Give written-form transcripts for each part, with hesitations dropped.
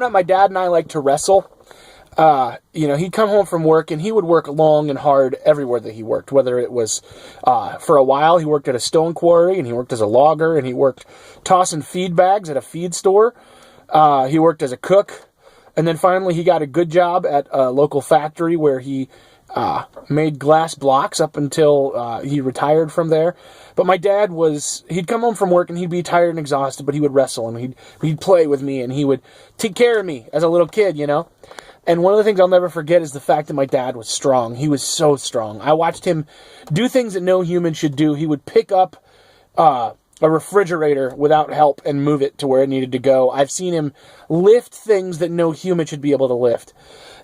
My dad and I like to wrestle. He'd come home from work and he would work long and hard everywhere that he worked, whether it was, for a while, he worked at a stone quarry and he worked as a logger and he worked tossing feed bags at a feed store. He worked as a cook. And then finally he got a good job at a local factory where he made glass blocks up until he retired from there. But my dad he'd come home from work and he'd be tired and exhausted, but he would wrestle and he'd play with me and he would take care of me as a little kid, And one of the things I'll never forget is the fact that my dad was strong. He was so strong. I watched him do things that no human should do. He would pick up a refrigerator without help and move it to where it needed to go. I've seen him lift things that no human should be able to lift.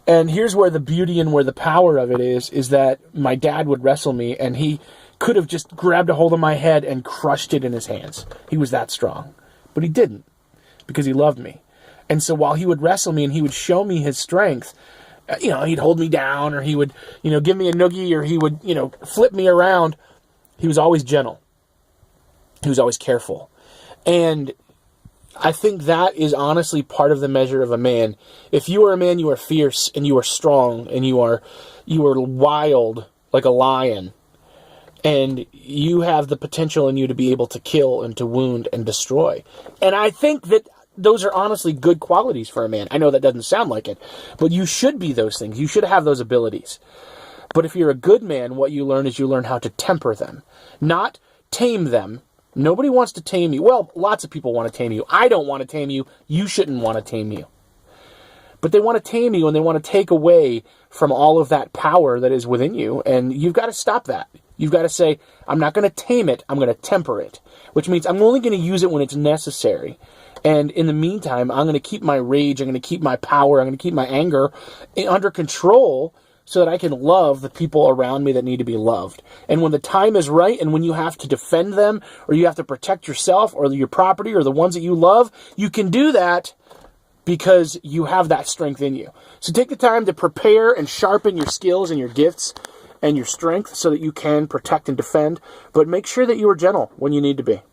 And here's where the beauty and where the power of it is that my dad would wrestle me and he could have just grabbed a hold of my head and crushed it in his hands. He was that strong. But he didn't, because he loved me. And so while he would wrestle me and he would show me his strength, he'd hold me down or he would, give me a noogie or he would, flip me around. He was always gentle. He was always careful. And I think that is honestly part of the measure of a man. If you are a man, you are fierce and you are strong and you are wild like a lion. And you have the potential in you to be able to kill and to wound and destroy. And I think that those are honestly good qualities for a man. I know that doesn't sound like it, but you should be those things. You should have those abilities. But if you're a good man, what you learn is you learn how to temper them, not tame them. Nobody wants to tame you. Well, lots of people want to tame you. I don't want to tame you. You shouldn't want to tame you. But they want to tame you and they want to take away from all of that power that is within you. And you've got to stop that. You've got to say, I'm not going to tame it. I'm going to temper it, which means I'm only going to use it when it's necessary. And in the meantime, I'm going to keep my rage. I'm going to keep my power. I'm going to keep my anger under control so that I can love the people around me that need to be loved. And when the time is right and when you have to defend them or you have to protect yourself or your property or the ones that you love, you can do that because you have that strength in you. So take the time to prepare and sharpen your skills and your gifts and your strength so that you can protect and defend, but make sure that you are gentle when you need to be.